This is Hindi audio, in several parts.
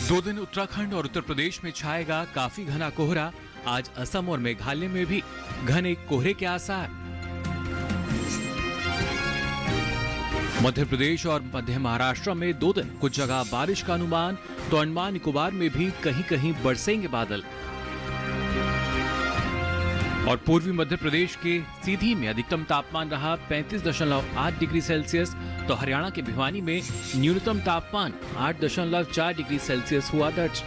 2 दिन उत्तराखंड और उत्तर प्रदेश में छाएगा काफी घना कोहरा। आज असम और मेघालय में भी घने कोहरे के आसार। मध्य प्रदेश और मध्य महाराष्ट्र में 2 दिन कुछ जगह बारिश का अनुमान, तो अंडमान निकोबार में भी कहीं कहीं बरसेंगे बादल। और पूर्वी मध्य प्रदेश के सीधी में अधिकतम तापमान रहा 35.8 डिग्री सेल्सियस, तो हरियाणा के भिवानी में न्यूनतम तापमान 8.4 डिग्री सेल्सियस हुआ दर्ज।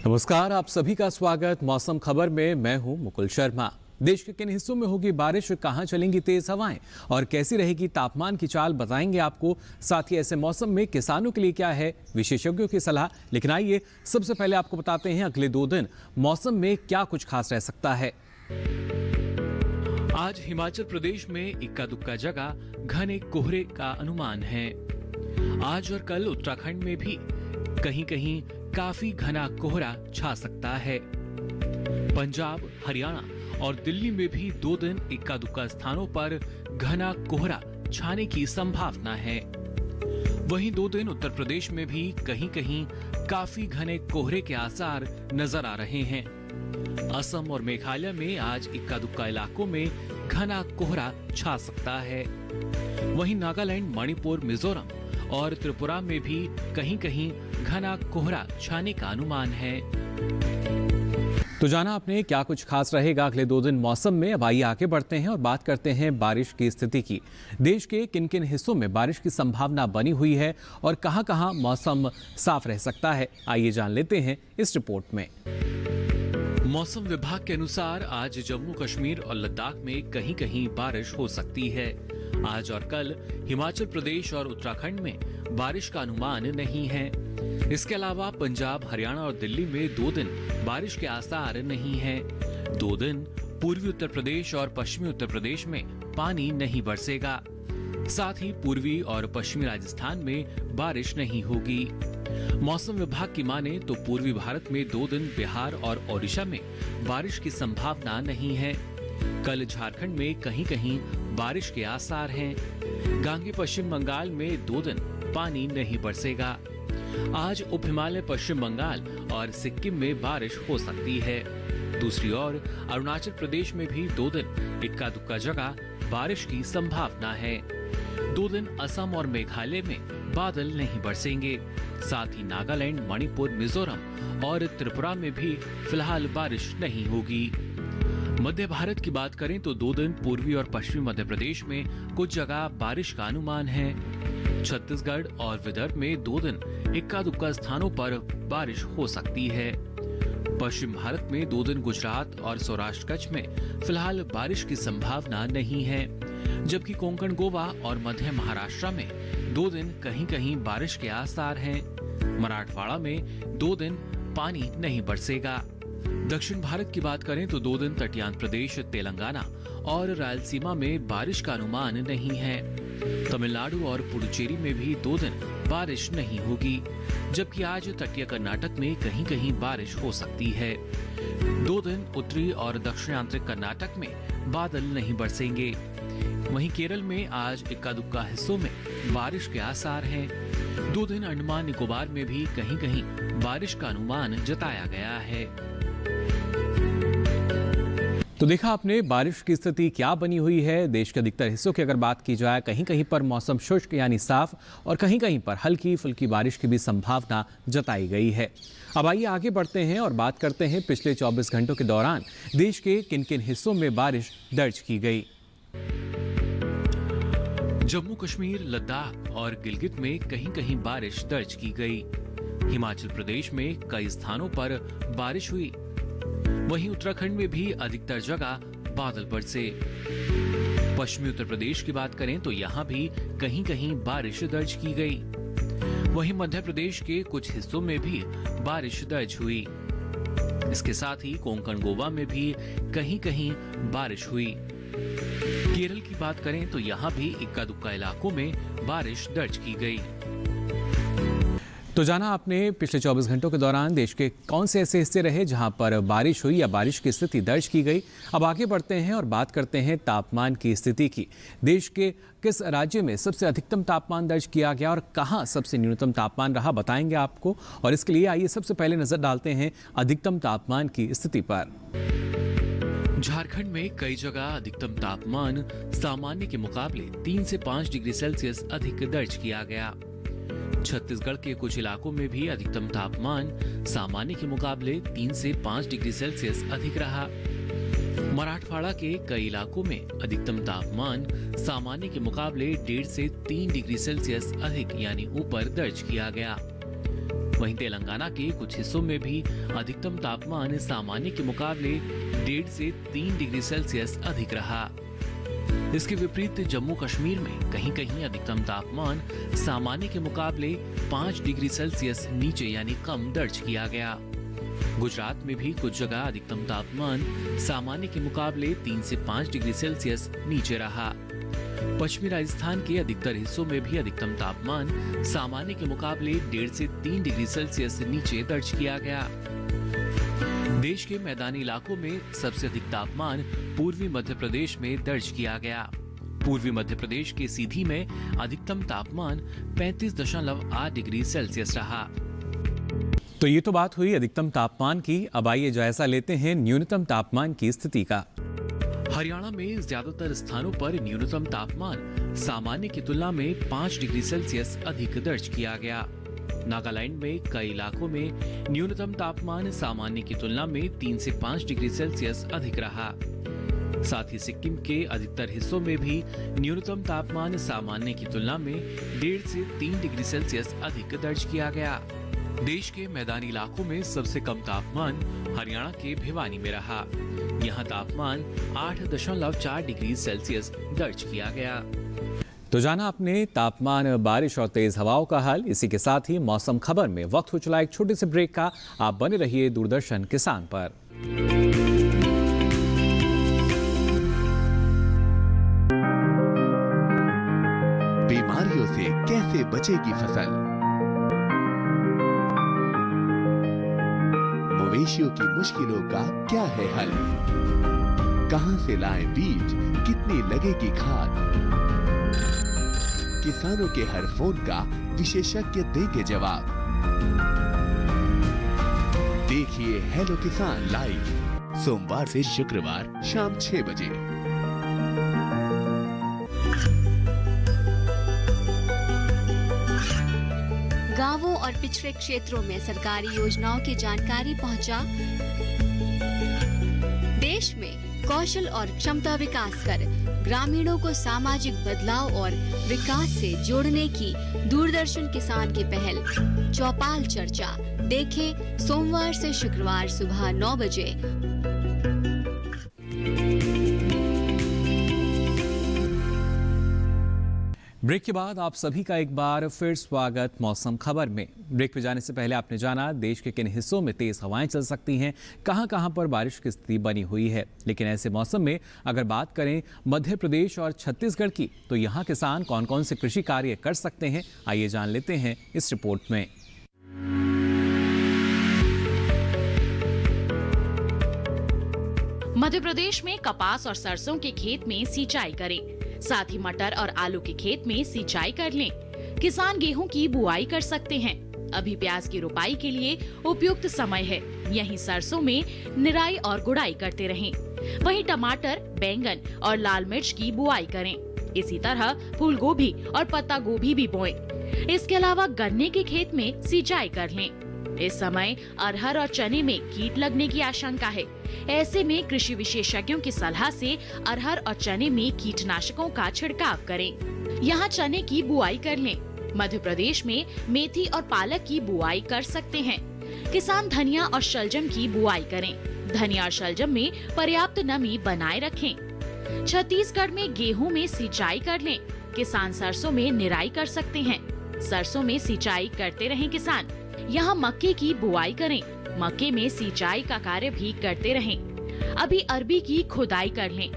नमस्कार, आप सभी का स्वागत मौसम खबर में। मैं हूं मुकुल शर्मा। देश के किन हिस्सों में होगी बारिश, कहां चलेंगी तेज हवाएं और कैसी रहेगी तापमान की चाल बताएंगे आपको। साथ ही ऐसे मौसम में किसानों के लिए क्या है विशेषज्ञों की सलाह। लेकिन आइए सबसे पहले आपको बताते हैं अगले 2 दिन मौसम में क्या कुछ खास रह सकता है। आज हिमाचल प्रदेश में इक्का दुक्का जगह घने कोहरे का अनुमान है। आज और कल उत्तराखंड में भी कहीं कहीं काफी घना कोहरा छा सकता है। पंजाब, हरियाणा और दिल्ली में भी 2 दिन इक्का दुक्का स्थानों पर घना कोहरा छाने की संभावना है। वहीं 2 दिन उत्तर प्रदेश में भी कहीं कहीं काफी घने कोहरे के आसार नजर आ रहे हैं। असम और मेघालय में आज इक्का दुक्का इलाकों में घना कोहरा छा सकता है। वहीं नागालैंड, मणिपुर, मिजोरम और त्रिपुरा में भी कहीं कहीं घना कोहरा छाने का अनुमान है। तो जाना आपने क्या कुछ खास रहेगा अगले 2 दिन मौसम में। अब आइए आगे बढ़ते हैं और बात करते हैं बारिश की स्थिति की। देश के किन किन हिस्सों में बारिश की संभावना बनी हुई है और कहां कहां मौसम साफ रह सकता है, आइए जान लेते हैं इस रिपोर्ट में। मौसम विभाग के अनुसार आज जम्मू कश्मीर और लद्दाख में कहीं कहीं बारिश हो सकती है। आज और कल हिमाचल प्रदेश और उत्तराखंड में बारिश का अनुमान नहीं है। इसके अलावा पंजाब, हरियाणा और दिल्ली में 2 दिन बारिश के आसार नहीं हैं। 2 दिन पूर्वी उत्तर प्रदेश और पश्चिमी उत्तर प्रदेश में पानी नहीं बरसेगा। साथ ही पूर्वी और पश्चिमी राजस्थान में बारिश नहीं होगी। मौसम विभाग की माने तो पूर्वी भारत में 2 दिन बिहार और ओडिशा में बारिश की संभावना नहीं है। कल झारखंड में कहीं कहीं बारिश के आसार हैं। गांगे पश्चिम बंगाल में 2 दिन पानी नहीं बरसेगा। आज उप हिमालय पश्चिम बंगाल और सिक्किम में बारिश हो सकती है। दूसरी ओर अरुणाचल प्रदेश में भी 2 दिन इक्का दुक्का जगह बारिश की संभावना है। 2 दिन असम और मेघालय में बादल नहीं बरसेंगे। साथ ही नागालैंड, मणिपुर, मिजोरम और त्रिपुरा में भी फिलहाल बारिश नहीं होगी। मध्य भारत की बात करें तो 2 दिन पूर्वी और पश्चिमी मध्य प्रदेश में कुछ जगह बारिश का अनुमान है। छत्तीसगढ़ और विदर्भ में 2 दिन इक्का दुक्का स्थानों पर बारिश हो सकती है। पश्चिम भारत में 2 दिन गुजरात और सौराष्ट्र कच्छ में फिलहाल बारिश की संभावना नहीं है। जबकि कोंकण, गोवा और मध्य महाराष्ट्र में 2 दिन कहीं कहीं बारिश के आसार हैं। मराठवाड़ा में 2 दिन पानी नहीं बरसेगा। दक्षिण भारत की बात करें तो 2 दिन तटीय प्रदेश, तेलंगाना और रायलसीमा में बारिश का अनुमान नहीं है। तमिलनाडु और पुडुचेरी में भी 2 दिन बारिश नहीं होगी। जबकि आज तटीय कर्नाटक में कहीं कहीं बारिश हो सकती है। 2 दिन उत्तरी और दक्षिणांतरिक कर्नाटक में बादल नहीं बरसेंगे। वहीं केरल में आज इक्का दुक्का हिस्सों में बारिश के आसार हैं। 2 दिन अंडमान निकोबार में भी कहीं कहीं बारिश का अनुमान जताया गया है। तो देखा आपने बारिश की स्थिति क्या बनी हुई है। देश के अधिकतर हिस्सों की अगर बात की जाए, कहीं कहीं पर मौसम शुष्क यानी साफ और कहीं कहीं पर हल्की फुल्की बारिश की भी संभावना जताई गई है। अब आइए आगे बढ़ते हैं और बात करते हैं पिछले 24 घंटों के दौरान देश के किन किन हिस्सों में बारिश दर्ज की गई। जम्मू कश्मीर, लद्दाख और गिलगित में कहीं कहीं बारिश दर्ज की गई। हिमाचल प्रदेश में कई स्थानों पर बारिश हुई। वहीं उत्तराखंड में भी अधिकतर जगह बादल बरसे। पश्चिमी उत्तर प्रदेश की बात करें तो यहाँ भी कहीं कहीं बारिश दर्ज की गई। वहीं मध्य प्रदेश के कुछ हिस्सों में भी बारिश दर्ज हुई। इसके साथ ही कोंकण, गोवा में भी कहीं कहीं बारिश हुई। केरल की बात करें तो यहाँ भी इक्का दुक्का इलाकों में बारिश दर्ज की गई। तो जाना आपने पिछले 24 घंटों के दौरान देश के कौन से ऐसे हिस्से रहे जहां पर बारिश हुई या बारिश की स्थिति दर्ज की गई। अब आगे बढ़ते हैं और बात करते हैं तापमान की स्थिति की। देश के किस राज्य में सबसे अधिकतम तापमान दर्ज किया गया और कहां सबसे न्यूनतम तापमान रहा, बताएंगे आपको। और इसके लिए आइए सबसे पहले नजर डालते हैं अधिकतम तापमान की स्थिति पर। झारखंड में कई जगह अधिकतम तापमान सामान्य के मुकाबले 3 से 5 डिग्री सेल्सियस अधिक दर्ज किया गया। छत्तीसगढ़ के कुछ इलाकों में भी अधिकतम तापमान सामान्य के मुकाबले 3 से 5 डिग्री सेल्सियस अधिक रहा। मराठवाड़ा के कई इलाकों में अधिकतम तापमान सामान्य के मुकाबले 1.5 से 3 डिग्री सेल्सियस अधिक यानी ऊपर दर्ज किया गया। वहीं तेलंगाना के कुछ हिस्सों में भी अधिकतम तापमान सामान्य के मुकाबले 1.5 से 3 डिग्री सेल्सियस अधिक रहा। इसके विपरीत जम्मू कश्मीर में कहीं कहीं अधिकतम तापमान सामान्य के मुकाबले 5 डिग्री सेल्सियस नीचे यानी कम दर्ज किया गया। गुजरात में भी कुछ जगह अधिकतम तापमान सामान्य के मुकाबले 3 से 5 डिग्री सेल्सियस नीचे रहा। पश्चिमी राजस्थान के अधिकतर हिस्सों में भी अधिकतम तापमान सामान्य के मुकाबले 1.5 से 3 डिग्री सेल्सियस नीचे दर्ज किया गया। देश के मैदानी इलाकों में सबसे अधिक तापमान पूर्वी मध्य प्रदेश में दर्ज किया गया। पूर्वी मध्य प्रदेश के सीधी में अधिकतम तापमान 35.8 डिग्री सेल्सियस रहा। तो ये तो बात हुई अधिकतम तापमान की। अब आइए जायजा लेते हैं न्यूनतम तापमान की स्थिति का। हरियाणा में ज्यादातर स्थानों पर न्यूनतम तापमान सामान्य की तुलना में 5 डिग्री सेल्सियस अधिक दर्ज किया गया। नागालैंड में कई इलाकों में न्यूनतम तापमान सामान्य की तुलना में 3 से 5 डिग्री सेल्सियस अधिक रहा। साथ ही सिक्किम के अधिकतर हिस्सों में भी न्यूनतम तापमान सामान्य की तुलना में 1.5 से 3 डिग्री सेल्सियस अधिक दर्ज किया गया। देश के मैदानी इलाकों में सबसे कम तापमान हरियाणा के भिवानी में रहा। यहाँ तापमान 8.4 डिग्री सेल्सियस दर्ज किया गया। तो जाना आपने तापमान, बारिश और तेज हवाओं का हाल। इसी के साथ ही मौसम खबर में वक्त हो चला एक छोटे से ब्रेक का। आप बने रहिए दूरदर्शन किसान पर। बीमारियों से कैसे बचेगी फसल? मवेशियों की मुश्किलों का क्या है हल? कहां से लाएं बीज, कितनी लगेगी खाद? किसानों के हर फोन का विशेषज्ञ देंगे जवाब। देखिए हेलो किसान लाइव सोमवार से शुक्रवार शाम 6 बजे। गांवों और पिछड़े क्षेत्रों में सरकारी योजनाओं की जानकारी पहुंचा। देश में कौशल और क्षमता विकास कर ग्रामीणों को सामाजिक बदलाव और विकास से जोड़ने की दूरदर्शन किसान की पहल चौपाल चर्चा देखें सोमवार से शुक्रवार सुबह 9 बजे। ब्रेक के बाद आप सभी का एक बार फिर स्वागत मौसम खबर में। ब्रेक पे जाने से पहले आपने जाना देश के किन हिस्सों में तेज हवाएं चल सकती हैं, कहां पर बारिश की स्थिति बनी हुई है। लेकिन ऐसे मौसम में अगर बात करें मध्य प्रदेश और छत्तीसगढ़ की, तो यहाँ किसान कौन कौन से कृषि कार्य कर सकते हैं, आइए जान लेते हैं इस रिपोर्ट में। मध्य प्रदेश में कपास और सरसों के खेत में सिंचाई करें, साथ ही मटर और आलू के खेत में सिंचाई कर लें। किसान गेहूं की बुआई कर सकते हैं। अभी प्याज की रोपाई के लिए उपयुक्त समय है। यहीं सरसों में निराई और गुड़ाई करते रहें। वहीं टमाटर, बैंगन और लाल मिर्च की बुआई करें। इसी तरह फूल गोभी और पत्ता गोभी भी बोएं। इसके अलावा गन्ने के खेत में सिंचाई कर लें। इस समय अरहर और चने में कीट लगने की आशंका है। ऐसे में कृषि विशेषज्ञों की सलाह से अरहर और चने में कीटनाशकों का छिड़काव करें। यहाँ चने की बुआई कर लें। मध्य प्रदेश में मेथी और पालक की बुआई कर सकते हैं। किसान धनिया और शलजम की बुआई करें। धनिया और शलजम में पर्याप्त नमी बनाए रखें। छत्तीसगढ़ में गेहूं में सिंचाई कर लें। किसान सरसों में निराई कर सकते हैं। सरसों में सिंचाई करते रहें किसान। यहाँ मक्के की बुआई करें। मक्के में सिंचाई का कार्य भी करते रहें। अभी अरबी की खुदाई कर लें।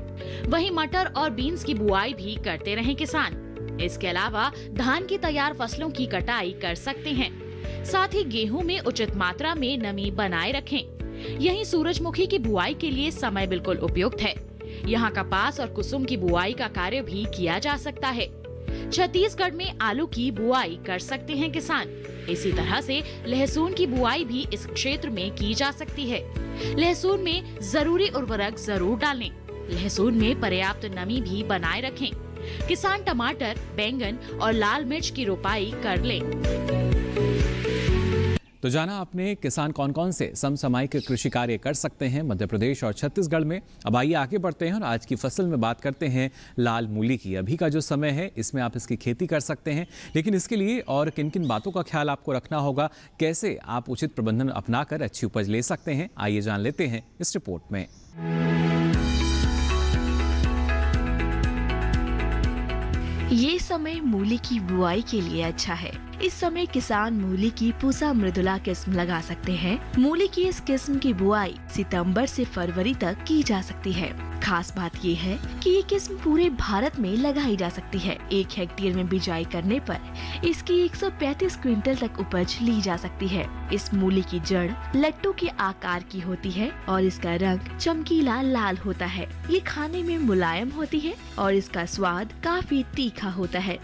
वहीं मटर और बीन्स की बुआई भी करते रहें किसान। इसके अलावा धान की तैयार फसलों की कटाई कर सकते हैं। साथ ही गेहूं में उचित मात्रा में नमी बनाए रखें। यहीं सूरजमुखी की बुआई के लिए समय बिल्कुल उपयुक्त है। यहाँ कपास और कुसुम की बुआई का कार्य भी किया जा सकता है। छत्तीसगढ़ में आलू की बुआई कर सकते हैं किसान। इसी तरह से लहसुन की बुआई भी इस क्षेत्र में की जा सकती है। लहसुन में जरूरी उर्वरक जरूर डालें। लहसुन में पर्याप्त नमी भी बनाए रखें। किसान टमाटर, बैंगन और लाल मिर्च की रोपाई कर लें। तो जाना आपने किसान कौन कौन से समसामयिक कृषि कार्य कर सकते हैं मध्य प्रदेश और छत्तीसगढ़ में। अब आइए आगे बढ़ते हैं और आज की फसल में बात करते हैं लाल मूली की। अभी का जो समय है इसमें आप इसकी खेती कर सकते हैं, लेकिन इसके लिए और किन किन बातों का ख्याल आपको रखना होगा, कैसे आप उचित प्रबंधन अपनाकर अच्छी उपज ले सकते हैं, आइए जान लेते हैं इस रिपोर्ट में। ये समय मूली की बुआई के लिए अच्छा है। इस समय किसान मूली की पूसा मृदुला किस्म लगा सकते हैं। मूली की इस किस्म की बुआई सितंबर से फरवरी तक की जा सकती है। खास बात ये है कि ये किस्म पूरे भारत में लगाई जा सकती है। 1 हेक्टेयर में बिजाई करने पर इसकी 135 क्विंटल तक उपज ली जा सकती है। इस मूली की जड़ लट्टू के आकार की होती है और इसका रंग चमकीला लाल होता है। ये खाने में मुलायम होती है और इसका स्वाद काफी तीखा होता है।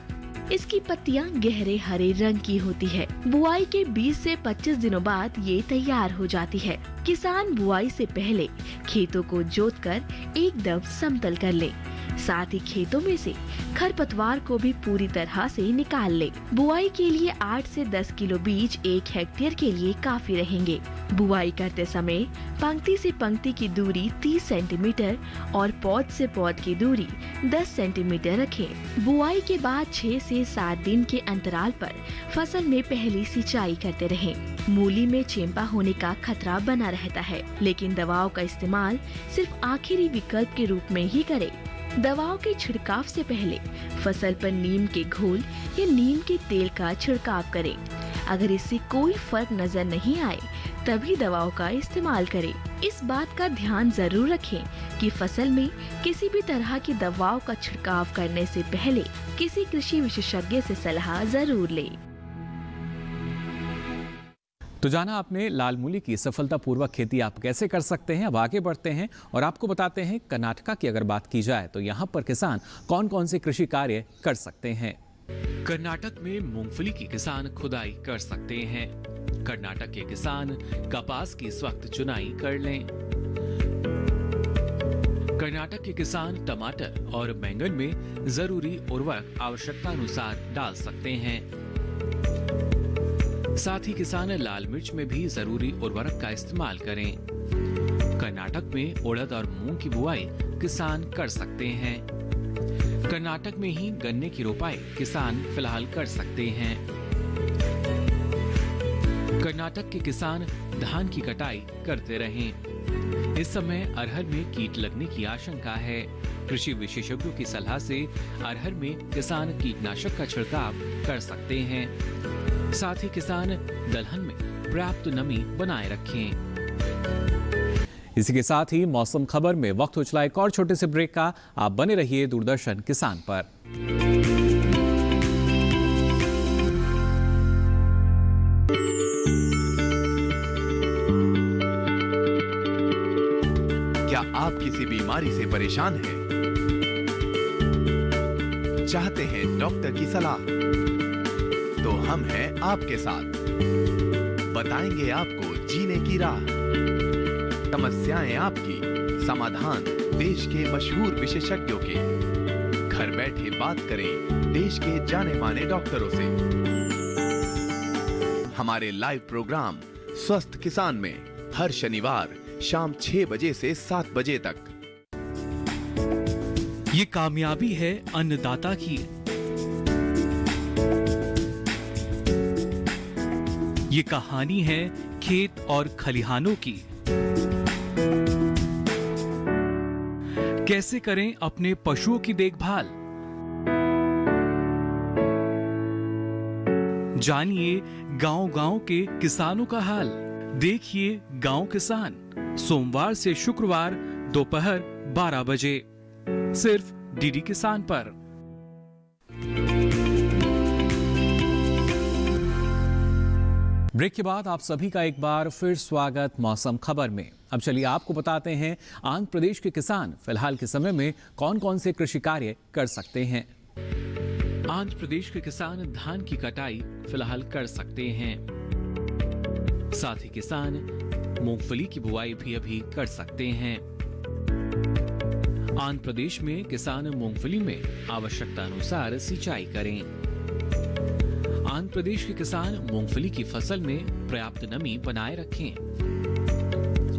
इसकी पत्तियां गहरे हरे रंग की होती है। बुआई के 20 से 25 दिनों बाद ये तैयार हो जाती है। किसान बुआई से पहले खेतों को जोतकर एकदम समतल कर ले। साथ ही खेतों में से खरपतवार को भी पूरी तरह से निकाल ले। बुआई के लिए 8 से 10 किलो बीज 1 हेक्टेयर के लिए काफी रहेंगे। बुआई करते समय पंक्ति से पंक्ति की दूरी 30 सेंटीमीटर और पौध से पौध की दूरी 10 सेंटीमीटर रखें। बुआई के बाद 6 से 7 दिन के अंतराल पर फसल में पहली सिंचाई करते रहें। मूली में चेंपा होने का खतरा बना रहता है, लेकिन दवाओं का इस्तेमाल सिर्फ आखिरी विकल्प के रूप में ही करें। दवाओं के छिड़काव से पहले फसल पर नीम के घोल या नीम के तेल का छिड़काव करें। अगर इससे कोई फर्क नजर नहीं आए तभी दवाओं का इस्तेमाल करें। इस बात का ध्यान जरूर रखें कि फसल में किसी भी तरह की दवाओं का छिड़काव करने से पहले किसी कृषि विशेषज्ञ से सलाह जरूर लें। तो जाना आपने लाल मूली की सफलतापूर्वक खेती आप कैसे कर सकते हैं। अब आगे बढ़ते हैं और आपको बताते हैं कर्नाटका की अगर बात की जाए तो यहाँ पर किसान कौन कौन से कृषि कार्य कर सकते हैं। कर्नाटक में मूंगफली की किसान खुदाई कर सकते हैं। कर्नाटक के किसान कपास की इस वक्त चुनाई कर लें। कर्नाटक के किसान टमाटर और बैंगन में जरूरी उर्वरक आवश्यकता अनुसार डाल सकते हैं। साथ ही किसान लाल मिर्च में भी जरूरी उर्वरक का इस्तेमाल करें। कर्नाटक में उड़द और मूंग की बुआई किसान कर सकते हैं। कर्नाटक में ही गन्ने की रोपाई किसान फिलहाल कर सकते हैं। कर्नाटक के किसान धान की कटाई करते रहें। इस समय अरहर में कीट लगने की आशंका है। कृषि विशेषज्ञों की सलाह से अरहर में किसान कीटनाशक का छिड़काव कर सकते हैं। साथ ही किसान दलहन में पर्याप्त नमी बनाए रखें। इसी के साथ ही मौसम खबर में वक्त हो चला एक और छोटे से ब्रेक का। आप बने रहिए दूरदर्शन किसान पर। क्या आप किसी बीमारी से परेशान हैं? चाहते हैं डॉक्टर की सलाह? तो हम हैं आपके साथ। बताएंगे आपको जीने की राह। समस्याएं आपकी, समाधान देश के मशहूर विशेषज्ञों के। घर बैठे बात करें देश के जाने माने डॉक्टरों से। हमारे लाइव प्रोग्राम स्वस्थ किसान में हर शनिवार शाम 6 बजे से 7 बजे तक। ये कामयाबी है अन्नदाता की। ये कहानी है खेत और खलिहानों की। कैसे करें अपने पशुओं की देखभाल, जानिए गांव-गांव के किसानों का हाल। देखिए गांव किसान सोमवार से शुक्रवार दोपहर 12 बजे सिर्फ डीडी किसान पर। ब्रेक के बाद आप सभी का एक बार फिर स्वागत मौसम खबर में। अब चलिए आपको बताते हैं आंध्र प्रदेश के किसान फिलहाल के समय में कौन कौन से कृषि कार्य कर सकते हैं। आंध्र प्रदेश के किसान धान की कटाई फिलहाल कर सकते हैं। साथ ही किसान मूंगफली की बुआई भी अभी कर सकते हैं। आंध्र प्रदेश में किसान मूंगफली में आवश्यकता अनुसार सिंचाई करें। आंध्र प्रदेश के किसान मूंगफली की फसल में पर्याप्त नमी बनाए रखें।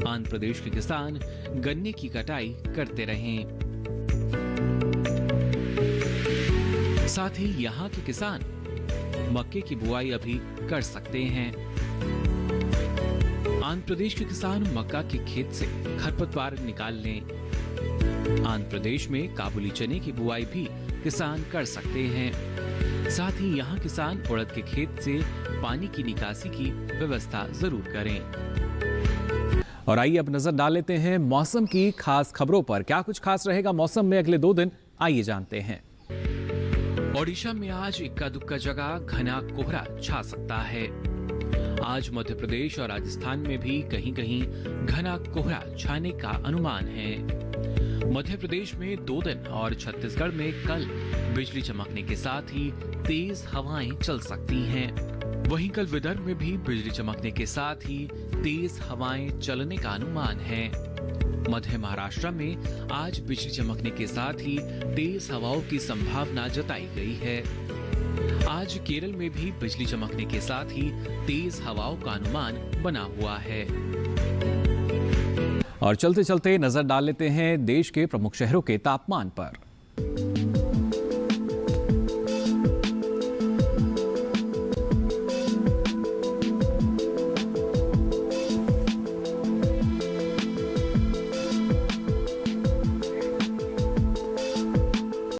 आंध्र प्रदेश के किसान गन्ने की कटाई करते रहें। साथ ही यहाँ के किसान मक्के की बुआई अभी कर सकते हैं। आंध्र प्रदेश के किसान मक्का के खेत से खरपतवार निकाल लें। आंध्र प्रदेश में काबुली चने की बुआई भी किसान कर सकते हैं। साथ ही यहाँ किसान उड़द के खेत से पानी की निकासी की व्यवस्था जरूर करें। और आइए अब नजर डाल लेते हैं मौसम की खास खबरों पर। क्या कुछ खास रहेगा मौसम में अगले 2 दिन, आइए जानते हैं। ओडिशा में आज इक्का दुक्का जगह घना कोहरा छा सकता है। आज मध्य प्रदेश और राजस्थान में भी कहीं कहीं घना कोहरा छाने का अनुमान है। मध्य प्रदेश में 2 दिन और छत्तीसगढ़ में कल बिजली चमकने के साथ ही तेज हवाएं चल सकती हैं। वहीं कल विदर्भ में भी बिजली चमकने के साथ ही तेज हवाएं चलने का अनुमान है। मध्य महाराष्ट्र में आज बिजली चमकने के साथ ही तेज हवाओं की संभावना जताई गई है। आज केरल में भी बिजली चमकने के साथ ही तेज हवाओं का अनुमान बना हुआ है। और चलते चलते नजर डाल लेते हैं देश के प्रमुख शहरों के तापमान पर।